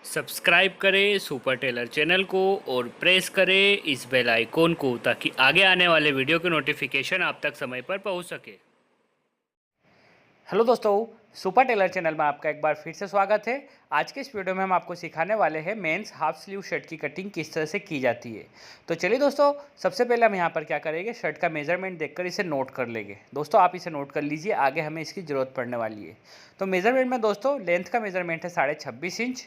Subscribe करें super Taylor channel को और प्रेस करें इस बेल आइकॉन को ताकि आगे आने वाले वीडियो के नोटिफिकेशन आप तक समय पर पहुंच सके। हेलो दोस्तों, सुपर टेलर चैनल में आपका एक बार फिर से स्वागत है। आज के इस वीडियो में हम आपको सिखाने वाले हैं मेंस हाफ स्लीव शर्ट की कटिंग किस तरह से की जाती है। तो चलिए दोस्तों, सबसे पहले हम यहाँ पर क्या करेंगे, शर्ट का मेजरमेंट देखकर इसे नोट कर लेंगे। दोस्तों आप इसे नोट कर लीजिए, आगे हमें इसकी ज़रूरत पड़ने वाली है। तो मेजरमेंट में दोस्तों लेंथ का मेजरमेंट है 26.5 इंच,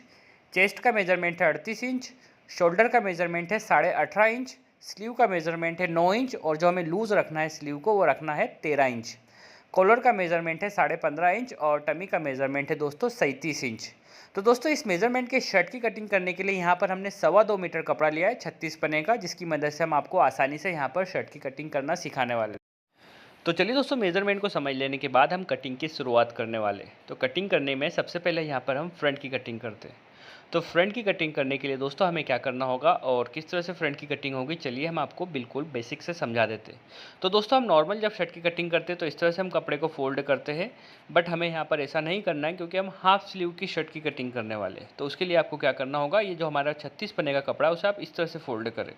चेस्ट का मेजरमेंट है 38 इंच, शोल्डर का मेजरमेंट है 18.5 इंच, स्लीव का मेजरमेंट है 9 इंच और जो हमें लूज़ रखना है स्लीव को वो रखना है 13 इंच। कॉलर का मेजरमेंट है 15.5 इंच और टमी का मेजरमेंट है दोस्तों 37 इंच। तो दोस्तों इस मेजरमेंट के शर्ट की कटिंग करने के लिए यहाँ पर हमने 2.25 मीटर कपड़ा लिया है 36 पन्ने का, जिसकी मदद से हम आपको आसानी से यहाँ पर शर्ट की कटिंग करना सिखाने वाले हैं। तो चलिए दोस्तों, मेजरमेंट को समझ लेने के बाद हम कटिंग की शुरुआत करने वाले हैं। तो कटिंग करने में सबसे पहले यहाँ पर हम फ्रंट की कटिंग करते हैं। तो फ्रंट की कटिंग करने के लिए दोस्तों हमें क्या करना होगा और किस तरह से फ्रंट की कटिंग होगी, चलिए हम आपको बिल्कुल बेसिक से समझा देते हैं। तो दोस्तों हम नॉर्मल जब शर्ट की कटिंग करते हैं तो इस तरह से हम कपड़े को फोल्ड करते हैं, बट हमें यहाँ पर ऐसा नहीं करना है क्योंकि हम हाफ स्लीव की शर्ट की कटिंग करने वाले हैं। तो उसके लिए आपको क्या करना होगा, ये जो हमारा 36 पन्ने का कपड़ा है उसे आप इस तरह से फोल्ड करें।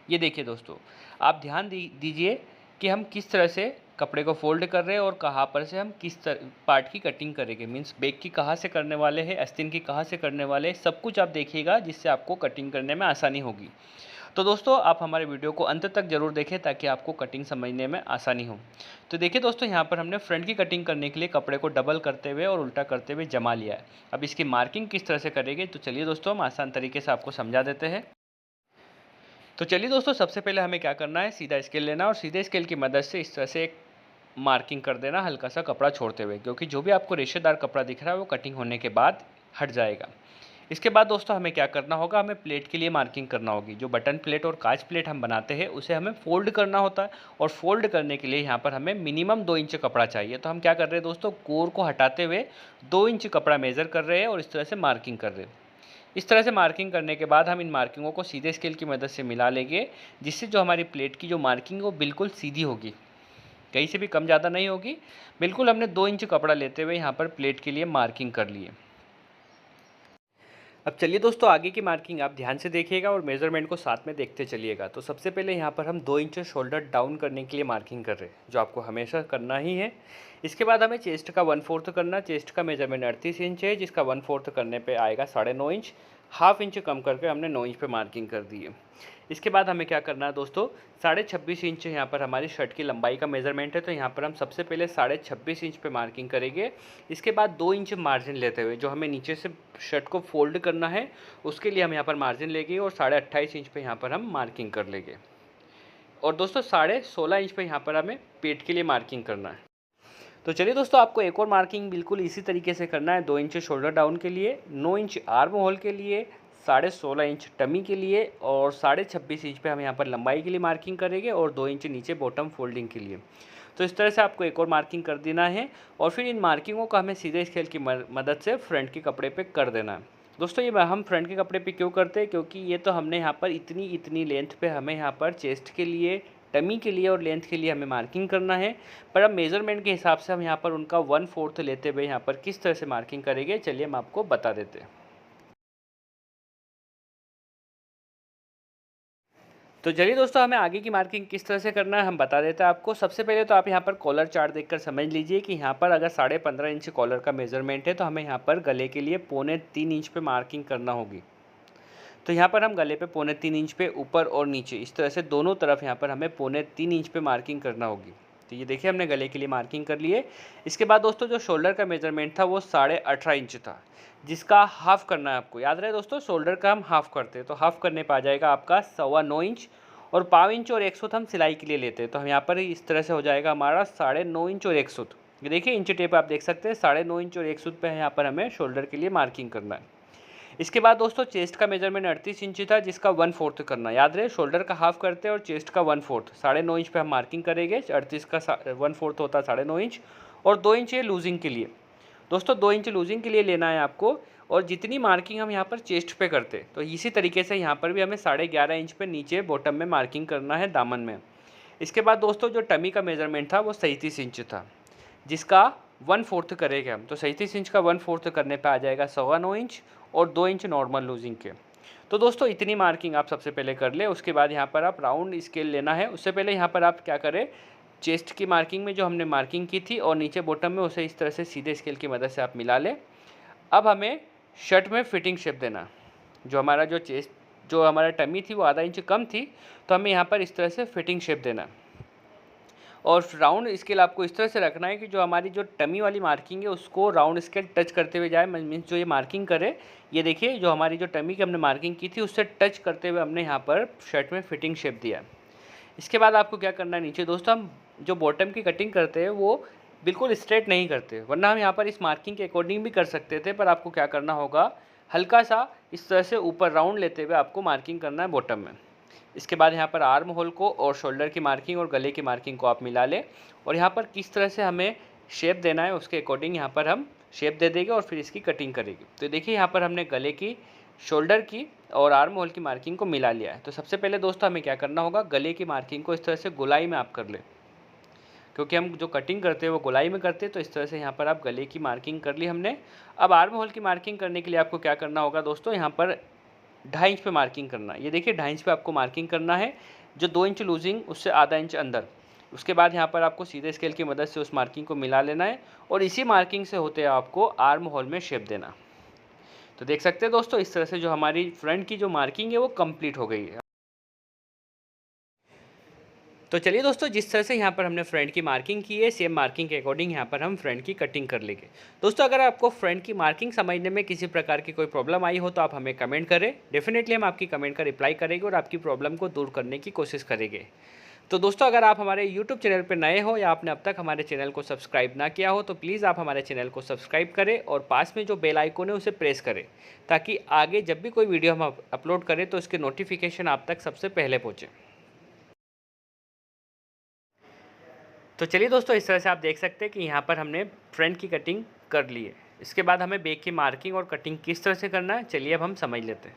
ये देखिए दोस्तों, आप ध्यान दीजिए कि हम किस तरह से कपड़े को फोल्ड कर रहे हैं और कहाँ पर से हम किस पार्ट की कटिंग करेंगे, मीन्स बैक की कहाँ से करने वाले हैं, आस्तीन की कहाँ से करने वाले हैं, सब कुछ आप देखिएगा जिससे आपको कटिंग करने में आसानी होगी। तो दोस्तों आप हमारे वीडियो को अंत तक जरूर देखें ताकि आपको कटिंग समझने में आसानी हो। तो देखिए दोस्तों, यहाँ पर हमने फ्रंट की कटिंग करने के लिए कपड़े को डबल करते हुए और उल्टा करते हुए जमा लिया है। अब इसकी मार्किंग किस तरह से करेंगे, तो चलिए दोस्तों हम आसान तरीके से आपको समझा देते हैं। तो चलिए दोस्तों, सबसे पहले हमें क्या करना है, सीधा स्केल लेना और सीधे स्केल की मदद से इस तरह से एक मार्किंग कर देना हल्का सा कपड़ा छोड़ते हुए, क्योंकि जो भी आपको रेशेदार कपड़ा दिख रहा है वो कटिंग होने के बाद हट जाएगा। इसके बाद दोस्तों हमें क्या करना होगा, हमें प्लेट के लिए मार्किंग करना होगी। जो बटन प्लेट और काज प्लेट हम बनाते हैं उसे हमें फोल्ड करना होता है और फोल्ड करने के लिए यहाँ पर हमें मिनिमम 2 इंच कपड़ा चाहिए। तो हम क्या कर रहे हैं दोस्तों, कोर को हटाते हुए 2 इंच कपड़ा मेज़र कर रहे हैं और इस तरह से मार्किंग कर रहे हैं। इस तरह से मार्किंग करने के बाद हम इन मार्किंगों को सीधे स्केल की मदद से मिला लेंगे, जिससे जो हमारी प्लेट की जो मार्किंग वो बिल्कुल सीधी होगी, कहीं से भी कम ज़्यादा नहीं होगी। बिल्कुल हमने 2 इंच कपड़ा लेते हुए यहाँ पर प्लेट के लिए मार्किंग कर लिए। अब चलिए दोस्तों, आगे की मार्किंग आप ध्यान से देखिएगा और मेज़रमेंट को साथ में देखते चलिएगा। तो सबसे पहले यहाँ पर हम 2 इंच शोल्डर डाउन करने के लिए मार्किंग कर रहे हैं, जो आपको हमेशा करना ही है। इसके बाद हमें चेस्ट का 1/4 करना। चेस्ट का मेजरमेंट 38 इंच है, जिसका 1/4 करने पे आएगा 9.5 इंच। हाफ इंच कम करके हमने 9 इंच पे मार्किंग कर दी है। इसके बाद हमें क्या करना है दोस्तों, 26.5 इंच यहाँ पर हमारी शर्ट की लंबाई का मेजरमेंट है। तो यहाँ पर हम सबसे पहले 26.5 इंच पे मार्किंग करेंगे। इसके बाद 2 इंच मार्जिन लेते हुए जो हमें नीचे से शर्ट को फोल्ड करना है उसके लिए हम यहाँ पर मार्जिन लेंगे और 28.5 इंच पे यहाँ पर हम मार्किंग कर लेंगे। और दोस्तों 16.5 इंच पे यहाँ पर हमें पेट के लिए मार्किंग करना है। तो चलिए दोस्तों, आपको एक और मार्किंग बिल्कुल इसी तरीके से करना है। 2 इंच शोल्डर डाउन के लिए, 9 इंच आर्म होल के लिए, 16.5 इंच टमी के लिए और 26.5 इंच पे हम यहाँ पर लंबाई के लिए मार्किंग करेंगे और 2 इंच नीचे बॉटम फोल्डिंग के लिए। तो इस तरह से आपको एक और मार्किंग कर देना है और फिर इन मार्किंगों को हमें सीधे स्केल की मदद से फ्रंट के कपड़े पे कर देना है। दोस्तों ये हम फ्रंट के कपड़े पे क्यों करते हैं, क्योंकि ये तो हमने यहाँ पर इतनी लेंथ पे हमें यहाँ पर चेस्ट के लिए, टमी के लिए और लेंथ के लिए हमें मार्किंग करना है। पर अब मेज़रमेंट के हिसाब से हम यहाँ पर उनका 1/4 लेते हुए यहाँ पर किस तरह से मार्किंग करेंगे, चलिए हम आपको बता देते हैं। तो चलिए दोस्तों, हमें आगे की मार्किंग किस तरह से करना है हम बता देते हैं आपको। सबसे पहले तो आप यहाँ पर कॉलर चार्ट देखकर समझ लीजिए कि यहाँ पर अगर 15.5 इंच कॉलर का मेजरमेंट है तो हमें यहाँ पर गले के लिए 2.25 इंच पे मार्किंग करना होगी। तो यहाँ पर हम गले पे 2.25 इंच पे ऊपर और नीचे इस तरह से दोनों तरफ यहाँ पर हमें 2.25 इंच पे मार्किंग करना होगी। तो ये देखिए हमने गले के लिए मार्किंग कर लिए। इसके बाद दोस्तों जो शोल्डर का मेजरमेंट था वो 18.5 इंच था, जिसका हाफ करना है। आपको याद रहे दोस्तों, शोल्डर का हम हाफ करते हैं तो हाफ करने पर आ जाएगा आपका 9.25 इंच और 5 इंच और 1/2 हम सिलाई के लिए लेते हैं। तो हम यहाँ पर इस तरह से हो जाएगा हमारा 9.5 इंच और 1/2। ये देखिए इंच टेप आप देख सकते हैं, 9.5 इंच और 1/2 पे यहाँ पर हमें शोल्डर के लिए मार्किंग करना है। इसके बाद दोस्तों चेस्ट का मेजरमेंट 38 इंच था, जिसका 1/4 करना। याद रहे शोल्डर का हाफ करते हैं और चेस्ट का 1/4, 9.5 इंच पे हम मार्किंग करेंगे। 38 का 1/4 होता है 9.5 इंच और 2 इंच ये लूजिंग के लिए। दोस्तों 2 इंच लूजिंग के लिए लेना है आपको। और जितनी मार्किंग हम यहाँ पर चेस्ट पे करते हैं तो इसी तरीके से यहाँ पर भी हमें 11.5 इंच पे नीचे बॉटम में मार्किंग करना है, दामन में। इसके बाद दोस्तों जो टमी का मेजरमेंट था वो 37 इंच था, जिसका 1/4 करेंगे हम। तो 37 इंच का 1/4 करने पे आ जाएगा 9.25 इंच और 2 इंच नॉर्मल लूजिंग के। तो दोस्तों इतनी मार्किंग आप सबसे पहले कर ले। उसके बाद यहाँ पर आप राउंड स्केल लेना है। उससे पहले यहाँ पर आप क्या करें, चेस्ट की मार्किंग में जो हमने मार्किंग की थी और नीचे बॉटम में उसे इस तरह से सीधे स्केल की मदद से आप मिला लें। अब हमें शर्ट में फिटिंग शेप देना। जो हमारा जो चेस्ट, जो हमारा टमी थी वो आधा इंच कम थी, तो हमें यहाँ पर इस तरह से फिटिंग शेप देना। और राउंड स्केल आपको इस तरह से रखना है कि जो हमारी जो टमी वाली मार्किंग है उसको राउंड स्केल टच करते हुए जाए। मीन्स जो ये मार्किंग करे, ये देखिए जो हमारी जो टमी की हमने मार्किंग की थी उससे टच करते हुए हमने यहाँ पर शर्ट में फिटिंग शेप दिया। इसके बाद आपको क्या करना है, नीचे दोस्तों हम जो बॉटम की कटिंग करते हैं वो बिल्कुल स्ट्रेट नहीं करते, वरना हम यहाँ पर इस मार्किंग के अकॉर्डिंग भी कर सकते थे। पर आपको क्या करना होगा, हल्का सा इस तरह से ऊपर राउंड लेते हुए आपको मार्किंग करना है बॉटम में। इसके बाद यहाँ पर आर्म होल को और शोल्डर की मार्किंग और गले की मार्किंग को आप मिला लें, और यहाँ पर किस तरह से हमें शेप देना है उसके अकॉर्डिंग यहाँ पर हम शेप दे देंगे और फिर इसकी कटिंग करेंगे। तो देखिए यहाँ पर हमने गले की, शोल्डर की और आर्म होल की मार्किंग को मिला लिया है। तो सबसे पहले दोस्तों हमें क्या करना होगा, गले की मार्किंग को इस तरह से गोलाई में आप कर लें, क्योंकि हम जो कटिंग करते हैं वो गोलाई में करते हैं। तो इस तरह से यहाँ पर आप गले की मार्किंग कर ली हमने। अब आर्म होल की मार्किंग करने के लिए आपको क्या करना होगा दोस्तों, यहाँ पर 2.5 इंच पे मार्किंग करना है। ये देखिए 2.5 इंच पे आपको मार्किंग करना है, जो 2 इंच लूजिंग उससे आधा इंच अंदर। उसके बाद यहाँ पर आपको सीधे स्केल की मदद से उस मार्किंग को मिला लेना है और इसी मार्किंग से होते आपको आर्म होल में शेप देना। तो देख सकते हैं दोस्तों इस तरह से जो हमारी फ्रंट की जो मार्किंग है वो कंप्लीट हो गई है। तो चलिए दोस्तों, जिस तरह से यहाँ पर हमने फ्रंट की मार्किंग की है, सेम मार्किंग के अकॉर्डिंग यहाँ पर हम फ्रंट की कटिंग कर लेंगे। दोस्तों अगर आपको फ्रंट की मार्किंग समझने में किसी प्रकार की कोई प्रॉब्लम आई हो तो आप हमें कमेंट करें। डेफिनेटली हम आपकी कमेंट का रिप्लाई करेंगे और आपकी प्रॉब्लम को दूर करने की कोशिश करेंगे। तो दोस्तों अगर आप हमारे यूट्यूब चैनल पर नए हो या आपने अब तक हमारे चैनल को सब्सक्राइब ना किया हो तो प्लीज़ आप हमारे चैनल को सब्सक्राइब करें और पास में जो बेल आइकन है उसे प्रेस करें, ताकि आगे जब भी कोई वीडियो हम अपलोड करें तो उसके नोटिफिकेशन आप तक सबसे पहले पहुँचे। तो चलिए दोस्तों, इस तरह से आप देख सकते हैं कि यहाँ पर हमने फ्रंट की कटिंग कर ली है। इसके बाद हमें बैक की मार्किंग और कटिंग किस तरह से करना है, चलिए अब हम समझ लेते हैं।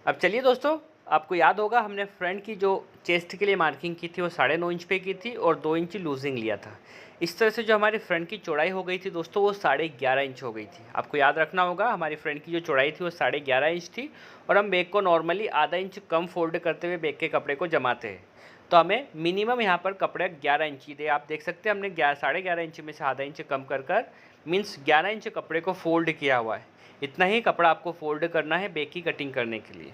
अब चलिए दोस्तों, आपको याद होगा हमने फ्रंट की जो चेस्ट के लिए मार्किंग की थी वो 9.5 इंच पे की थी और 2 इंच लूजिंग लिया था। इस तरह से जो हमारी फ्रंट की चौड़ाई हो गई थी दोस्तों वो 11.5 इंच हो गई थी। आपको याद रखना होगा हमारी फ्रंट की जो चौड़ाई थी वो 11.5 इंच थी और हम बैक को नॉर्मली आधा इंच कम फोल्ड करते हुए बैक के कपड़े को जमाते हैं। तो हमें मिनिमम यहाँ पर कपड़े 11 इंच ही दे। आप देख सकते हैं हमने 11.5 इंच में से आधा इंच कम कर मीन्स 11 इंच कपड़े को फोल्ड किया हुआ है। इतना ही कपड़ा आपको फोल्ड करना है बैक की कटिंग करने के लिए।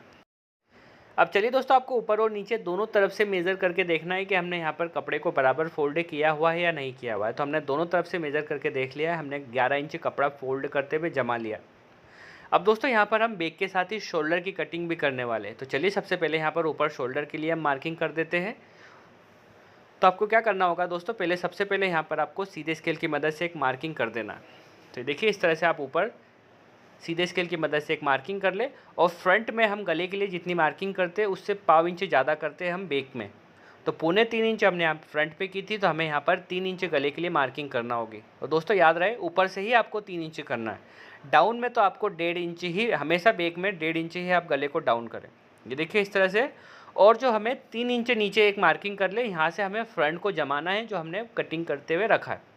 अब चलिए दोस्तों, आपको ऊपर और नीचे दोनों तरफ से मेज़र करके देखना है कि हमने यहाँ पर कपड़े को बराबर फोल्ड किया हुआ है या नहीं किया हुआ है। तो हमने दोनों तरफ से मेज़र करके देख लिया है, हमने 11 इंच कपड़ा फोल्ड करते हुए जमा लिया। अब दोस्तों यहाँ पर हम बैक के साथ ही शोल्डर की कटिंग भी करने वाले हैं। तो चलिए सबसे पहले यहाँ पर ऊपर शोल्डर के लिए हम मार्किंग कर देते हैं। तो आपको क्या करना होगा दोस्तों, सबसे पहले यहाँ पर आपको सीधे स्केल की मदद से एक मार्किंग कर देना। तो देखिए इस तरह से आप ऊपर सीधे स्केल की मदद से एक मार्किंग कर ले और फ्रंट में हम गले के लिए जितनी मार्किंग करते हैं उससे 1.5 इंच ज़्यादा करते हैं हम बैक में। तो 2.25 इंच हमने यहाँ फ्रंट पे की थी, तो हमें यहाँ पर 3 इंच गले के लिए मार्किंग करना होगी। और दोस्तों याद रहे ऊपर से ही आपको 3 इंच करना है, डाउन में तो आपको 1.5 इंच ही, हमेशा बैक में 1.5 इंच ही आप गले को डाउन करें। ये देखिए इस तरह से। और जो हमें 3 इंच नीचे एक मार्किंग कर ले, यहाँ से हमें फ्रंट को जमाना है जो हमने कटिंग करते हुए रखा है।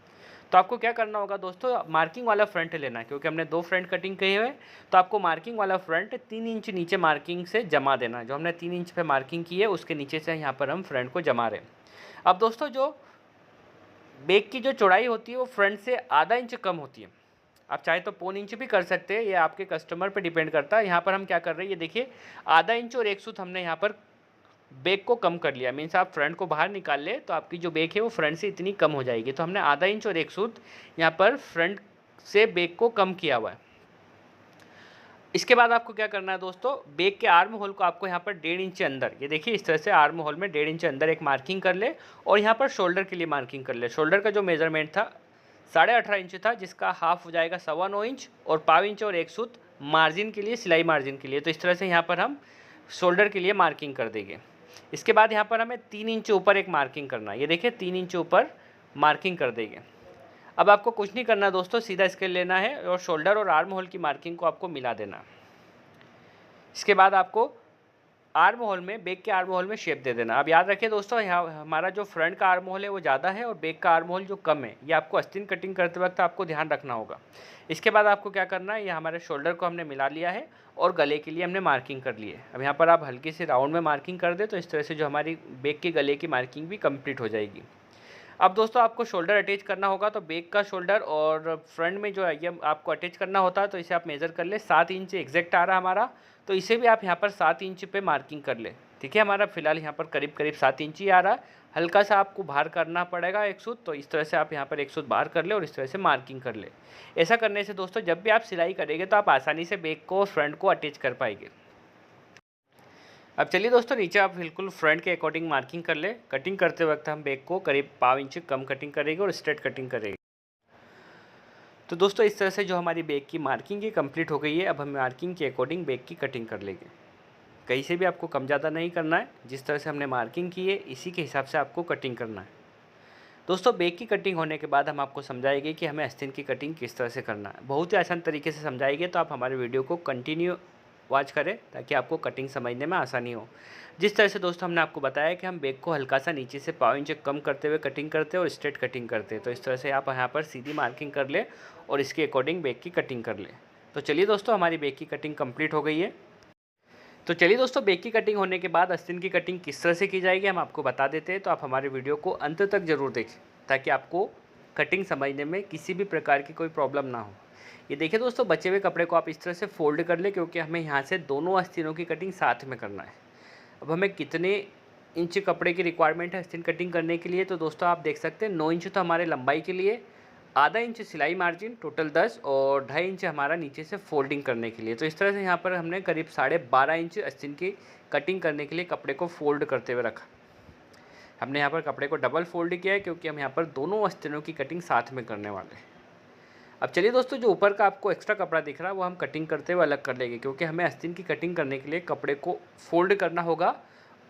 तो आपको क्या करना होगा दोस्तों, मार्किंग वाला फ्रंट लेना है, क्योंकि हमने 2 फ्रंट कटिंग की हुए। तो आपको मार्किंग वाला फ्रंट 3 इंच नीचे मार्किंग से जमा देना है। जो हमने 3 इंच पे मार्किंग की है उसके नीचे से यहाँ पर हम फ्रंट को जमा रहे हैं। अब दोस्तों जो बैक की जो चौड़ाई होती है वो फ्रंट से आधा इंच कम होती है। आप चाहे तो 1.25 इंच भी कर सकते हैं, ये आपके कस्टमर पे डिपेंड करता है। यहाँ पर हम क्या कर रहे हैं, ये देखिए आधा इंच और 1 सूत हमने यहाँ पर बैक को कम कर लिया। मीन्स आप फ्रंट को बाहर निकाल ले तो आपकी जो बैक है वो फ्रंट से इतनी कम हो जाएगी। तो हमने आधा इंच और 1 सूत यहाँ पर फ्रंट से बैक को कम किया हुआ है। इसके बाद आपको क्या करना है दोस्तों, बैक के आर्म होल को आपको यहाँ पर 1.5 इंच अंदर, ये देखिए इस तरह से आर्म होल में 1.5 इंच अंदर एक मार्किंग कर ले और यहाँ पर शोल्डर के लिए मार्किंग कर ले। शोल्डर का जो मेजरमेंट था 18.5 इंच था, जिसका हाफ हो जाएगा 9.25 इंच और 1.5 इंच और 1 सूत मार्जिन के लिए, सिलाई मार्जिन के लिए। तो इस तरह से यहाँ पर हम शोल्डर के लिए मार्किंग कर देंगे। इसके बाद यहाँ पर हमें 3 इंच ऊपर एक मार्किंग करना है। ये देखिए 3 इंच ऊपर मार्किंग कर देंगे। अब आपको कुछ नहीं करना दोस्तों, सीधा स्केल लेना है और शोल्डर और आर्म होल की मार्किंग को आपको मिला देना। इसके बाद आपको आर्म होल में, बैक के आर्म होल में शेप दे देना। अब याद रखिए दोस्तों, यहाँ हमारा जो फ्रंट का आर्म होल है वो ज़्यादा है और बैक का आर्म होल जो कम है, ये आपको आस्तीन कटिंग करते वक्त आपको ध्यान रखना होगा। इसके बाद आपको क्या करना है, ये हमारे शोल्डर को हमने मिला लिया है और गले के लिए हमने मार्किंग कर ली है। अब यहाँ पर आप हल्की सी राउंड में मार्किंग कर दे तो इस तरह से जो हमारी बैक के गले की मार्किंग भी कंप्लीट हो जाएगी। अब दोस्तों आपको शोल्डर अटैच करना होगा, तो बैक का शोल्डर और फ्रंट में जो है ये आपको अटैच करना होता है। तो इसे आप मेज़र कर ले, 7 इंच एग्जैक्ट आ रहा हमारा, तो इसे भी आप यहाँ पर 7 इंच पे मार्किंग कर ले। ठीक है, हमारा फिलहाल यहाँ पर करीब करीब 7 इंच ही आ रहा है। हल्का सा आपको बाहर करना पड़ेगा एक सूत, तो इस तरह से आप यहाँ पर एक सूत बाहर कर ले और इस तरह से मार्किंग कर ले। ऐसा करने से दोस्तों जब भी आप सिलाई करेंगे तो आप आसानी से बैक को और फ्रंट को अटैच कर पाएंगे। अब चलिए दोस्तों, नीचे आप बिल्कुल फ्रंट के अकॉर्डिंग मार्किंग कर ले। कटिंग करते वक्त हम बैक को करीब 1.5 इंच कम कटिंग करेंगे और स्ट्रेट कटिंग करेंगे। तो दोस्तों इस तरह से जो हमारी बैक की मार्किंग है कंप्लीट हो गई है। अब हम मार्किंग के अकॉर्डिंग बैक की कटिंग कर लेंगे। कहीं से भी आपको कम ज़्यादा नहीं करना है, जिस तरह से हमने मार्किंग की है इसी के हिसाब से आपको कटिंग करना है। दोस्तों बैक की कटिंग होने के बाद हम आपको समझाएंगे कि हमें आस्तीन की कटिंग किस तरह से करना है। बहुत ही आसान तरीके से समझाएंगे, तो आप हमारे वीडियो को कंटिन्यू वॉच करें ताकि आपको कटिंग समझने में आसानी हो। जिस तरह से दोस्तों हमने आपको बताया कि हम बैक को हल्का सा नीचे से 1.5 इंच कम करते हुए कटिंग करते हैं और स्ट्रेट कटिंग करते हैं। तो इस तरह से आप यहाँ पर सीधी मार्किंग कर ले और इसके अकॉर्डिंग बैक की कटिंग कर ले। तो चलिए दोस्तों, हमारी बैक की कटिंग कंप्लीट हो गई है। तो चलिए दोस्तों, बैक की कटिंग होने के बाद आस्तीन की कटिंग किस तरह से की जाएगी हम आपको बता देते हैं। तो आप हमारे वीडियो को अंत तक जरूर देखें ताकि आपको कटिंग समझने में किसी भी प्रकार की कोई प्रॉब्लम ना हो। ये देखिए दोस्तों, बचे हुए कपड़े को आप इस तरह से फोल्ड कर ले, क्योंकि हमें यहाँ से दोनों आस्तीनों की कटिंग साथ में करना है। अब हमें कितने इंच कपड़े की रिक्वायरमेंट है आस्तीन कटिंग करने के लिए, तो दोस्तों आप देख सकते हैं 9 इंच तो हमारे लंबाई के लिए, आधा इंच सिलाई मार्जिन टोटल 10 और 2.5 इंच हमारा नीचे से फोल्डिंग करने के लिए। तो इस तरह से यहाँ पर हमने करीब 12.5 इंच आस्तीन की कटिंग करने के लिए कपड़े को फोल्ड करते हुए रखा। हमने यहाँ पर कपड़े को डबल फोल्ड किया है क्योंकि हम यहाँ पर दोनों आस्तीनों की कटिंग साथ में करने वाले हैं। अब चलिए दोस्तों, जो ऊपर का आपको एक्स्ट्रा कपड़ा दिख रहा है वो हम कटिंग करते हुए अलग कर लेंगे, क्योंकि हमें आस्तीन की कटिंग करने के लिए कपड़े को फोल्ड करना होगा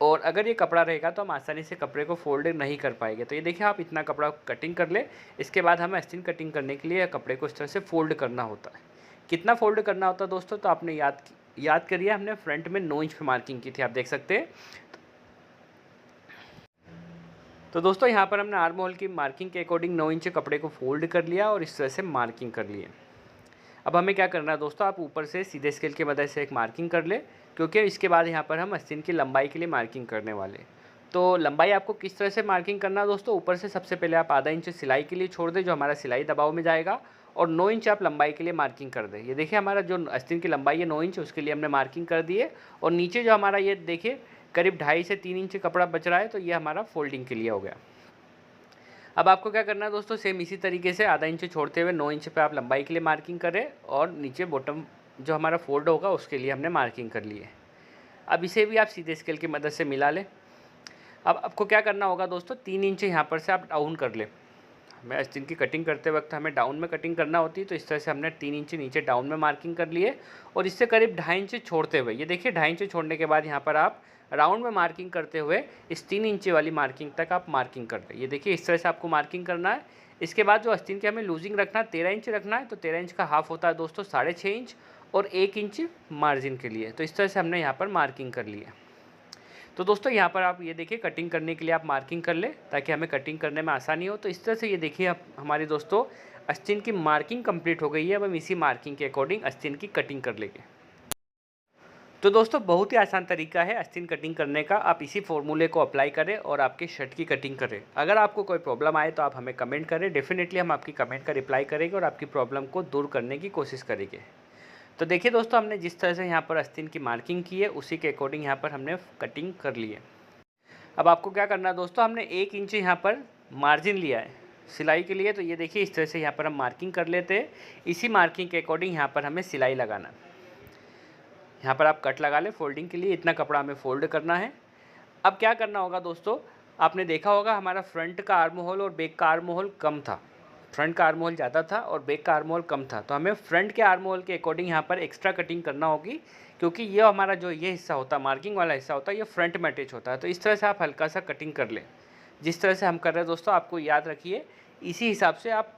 और अगर ये कपड़ा रहेगा तो हम आसानी से कपड़े को फोल्ड नहीं कर पाएंगे। तो ये देखिए, आप इतना कपड़ा कटिंग कर ले। इसके बाद हमें आस्तीन कटिंग करने के लिए कपड़े को इस तरह से फोल्ड करना होता है। कितना फोल्ड करना होता है दोस्तों, तो आपने याद करिए, हमने फ्रंट में 9 इंच पर मार्किंग की थी, आप देख सकते हैं। तो दोस्तों यहाँ पर हमने आर्म होल की मार्किंग के अकॉर्डिंग 9 इंच कपड़े को फोल्ड कर लिया और इस तरह से मार्किंग कर लिए। अब हमें क्या करना है दोस्तों, आप ऊपर से सीधे स्केल की मदद से एक मार्किंग कर ले, क्योंकि इसके बाद यहाँ पर हम आस्तीन की लंबाई के लिए मार्किंग करने वाले। तो लंबाई आपको किस तरह से मार्किंग करना है दोस्तों, ऊपर से सबसे पहले आप आधा इंच सिलाई के लिए छोड़ दें, जो हमारा सिलाई दबाव में जाएगा, और 9 इंच आप लंबाई के लिए मार्किंग कर दें। ये देखिए, हमारा जो आस्तीन की लंबाई है 9 इंच, उसके लिए हमने मार्किंग कर दी है। और नीचे जो हमारा ये देखिए करीब 2.5 से 3 इंच कपड़ा बच रहा है, तो ये हमारा फोल्डिंग के लिए हो गया। अब आपको क्या करना है दोस्तों, सेम इसी तरीके से आधा इंच छोड़ते हुए 9 इंच पे आप लंबाई के लिए मार्किंग करें और नीचे बॉटम जो हमारा फोल्ड होगा उसके लिए हमने मार्किंग कर ली है। अब इसे भी आप सीधे स्केल की मदद से मिला लें। अब आपको क्या करना होगा दोस्तों, 3 इंच यहाँ पर से आप डाउन कर लें। हमें आस्तीन की कटिंग करते वक्त हमें डाउन में कटिंग करना होती है, तो इस तरह से हमने 3 इंच नीचे डाउन में मार्किंग कर लिए और इससे करीब 2.5 इंच छोड़ते हुए, ये देखिए 2.5 इंच छोड़ने के बाद यहाँ पर आप राउंड में मार्किंग करते हुए इस 3 इंच वाली मार्किंग तक आप मार्किंग कर दें। ये देखिए, इस तरह से आपको मार्किंग करना है। इसके बाद जो आस्तीन के हमें लूजिंग रखना है 13 इंच रखना है, तो 13 इंच का हाफ होता है दोस्तों 6.5 इंच और 1 इंच मार्जिन के लिए। तो इस तरह से हमने यहाँ पर मार्किंग कर ली है। तो दोस्तों यहाँ पर आप ये देखिए, कटिंग करने के लिए आप मार्किंग कर ले ताकि हमें कटिंग करने में आसानी हो। तो इस तरह से ये देखिए, आप हमारी दोस्तों आस्तीन की मार्किंग कंप्लीट हो गई है। अब हम इसी मार्किंग के अकॉर्डिंग आस्तीन की कटिंग कर लेंगे। तो दोस्तों बहुत ही आसान तरीका है आस्तीन कटिंग करने का, आप इसी फॉर्मूले को अप्लाई करें और आपके शर्ट की कटिंग करें। अगर आपको कोई प्रॉब्लम आए तो आप हमें कमेंट करें, डेफिनेटली हम आपकी कमेंट का रिप्लाई करेंगे और आपकी प्रॉब्लम को दूर करने की कोशिश करेंगे। तो देखिए दोस्तों, हमने जिस तरह से यहाँ पर आस्तीन की मार्किंग की है उसी के अकॉर्डिंग यहाँ पर हमने कटिंग कर ली है। अब आपको क्या करना है दोस्तों, हमने 1 इंच यहाँ पर मार्जिन लिया है सिलाई के लिए। तो ये देखिए, इस तरह से यहाँ पर हम मार्किंग कर लेते हैं। इसी मार्किंग के अकॉर्डिंग यहाँ पर हमें सिलाई लगाना है। यहाँ पर आप कट लगा ले फोल्डिंग के लिए, इतना कपड़ा हमें फोल्ड करना है। अब क्या करना होगा दोस्तों, आपने देखा होगा हमारा फ्रंट का आर्म होल और बैक का आर्म होल कम था। फ्रंट का आर्म होल ज़्यादा था और बैक का आर्म होल कम था, तो हमें फ्रंट के आर्म होल के अकॉर्डिंग यहाँ पर एक्स्ट्रा कटिंग करना होगी, क्योंकि ये हमारा जो ये हिस्सा होता है, मार्किंग वाला हिस्सा होता है, ये फ्रंट में अटैच होता है। तो इस तरह से आप हल्का सा कटिंग कर लें, जिस तरह से हम कर रहे हैं दोस्तों, आपको याद रखिए। इसी हिसाब से आप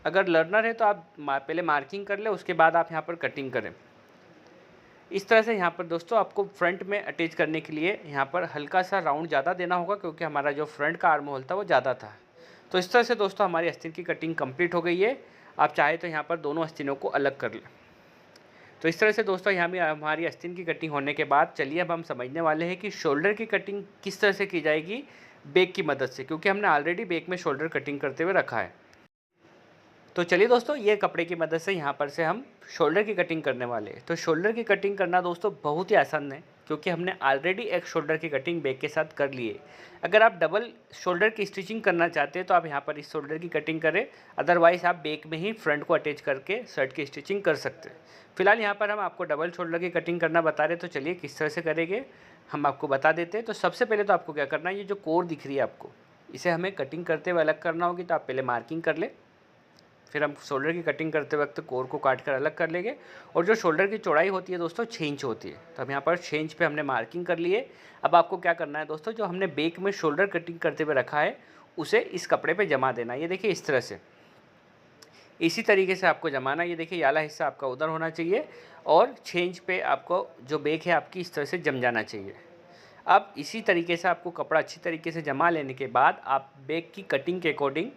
अगर लर्नर है तो आप पहले मार्किंग कर लें, उसके बाद आप यहाँ पर कटिंग करें। इस तरह से यहाँ पर दोस्तों आपको फ्रंट में अटैच करने के लिए यहाँ पर हल्का सा राउंड ज़्यादा देना होगा, क्योंकि हमारा जो फ्रंट का आर्म होल था वो ज़्यादा था। तो इस तरह से दोस्तों हमारी आस्तीन की कटिंग कंप्लीट हो गई है। आप चाहे तो यहाँ पर दोनों आस्तीनों को अलग कर लें। तो इस तरह से दोस्तों यहाँ भी हमारी आस्तीन की कटिंग होने के बाद चलिए अब हम समझने वाले हैं कि शोल्डर की कटिंग किस तरह से की जाएगी बैक की मदद से, क्योंकि हमने ऑलरेडी बैक में शोल्डर कटिंग करते हुए रखा है। तो चलिए दोस्तों ये कपड़े की मदद से यहाँ पर से हम शोल्डर की कटिंग करने वाले हैं। तो शोल्डर की कटिंग करना दोस्तों बहुत ही आसान है, क्योंकि हमने ऑलरेडी एक शोल्डर की कटिंग बैक के साथ कर ली है। अगर आप डबल शोल्डर की स्टिचिंग करना चाहते हैं तो आप यहाँ पर इस शोल्डर की कटिंग करें, अदरवाइज़ आप बैक में ही फ्रंट को अटैच करके शर्ट की स्टिचिंग कर सकते हैं। फिलहाल यहाँ पर हम आपको डबल शोल्डर की कटिंग करना बता रहे हैं, तो चलिए किस तरह से करेंगे हम आपको बता देते हैं। तो सबसे पहले तो आपको क्या करना है, ये जो कोर दिख रही है आपको, इसे हमें कटिंग करते हुए अलग करना होगी। तो आप पहले मार्किंग कर लें, फिर हम शोल्डर की कटिंग करते वक्त कोर को काट कर अलग कर लेंगे। और जो शोल्डर की चौड़ाई होती है दोस्तों 6 इंच होती है। तो हम यहाँ पर 6 इंच पे हमने मार्किंग कर ली है। अब आपको क्या करना है दोस्तों, जो हमने बैक में शोल्डर कटिंग करते हुए रखा है उसे इस कपड़े पे जमा देना है। ये देखिए इस तरह से, इसी तरीके से आपको जमाना। ये देखिए ये वाला हिस्सा आपका उधर होना चाहिए और 6 इंच पे आपको जो बैक है आपकी इस तरह से जम जाना चाहिए। अब इसी तरीके से आपको कपड़ा अच्छी तरीके से जमा लेने के बाद आप बैक की कटिंग के अकॉर्डिंग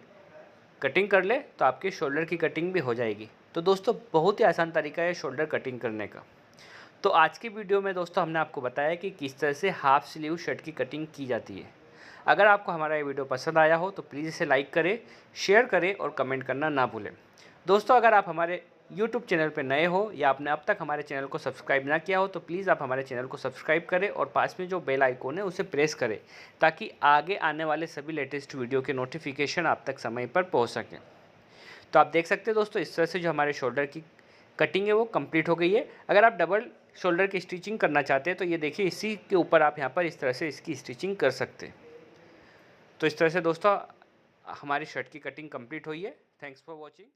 कटिंग कर ले तो आपकी शोल्डर की कटिंग भी हो जाएगी। तो दोस्तों बहुत ही आसान तरीका है शोल्डर कटिंग करने का। तो आज की वीडियो में दोस्तों हमने आपको बताया कि किस तरह से हाफ स्लीव शर्ट की कटिंग की जाती है। अगर आपको हमारा ये वीडियो पसंद आया हो तो प्लीज़ इसे लाइक करें, शेयर करें और कमेंट करना ना भूलें। दोस्तों अगर आप हमारे YouTube चैनल पर नए हो या आपने अब तक हमारे चैनल को सब्सक्राइब ना किया हो तो प्लीज़ आप हमारे चैनल को सब्सक्राइब करें और पास में जो बेल आइकॉन है उसे प्रेस करें, ताकि आगे आने वाले सभी लेटेस्ट वीडियो के नोटिफिकेशन आप तक समय पर पहुंच सकें। तो आप देख सकते हैं दोस्तों इस तरह से जो हमारे शोल्डर की कटिंग है वो कंप्लीट हो गई है। अगर आप डबल शोल्डर की स्टिचिंग करना चाहते हैं तो ये देखिए इसी के ऊपर आप यहाँ पर इस तरह से इसकी स्टिचिंग कर सकते हैं। तो इस तरह से दोस्तों हमारी शर्ट की कटिंग कंप्लीट हुई है। Thanks for watching.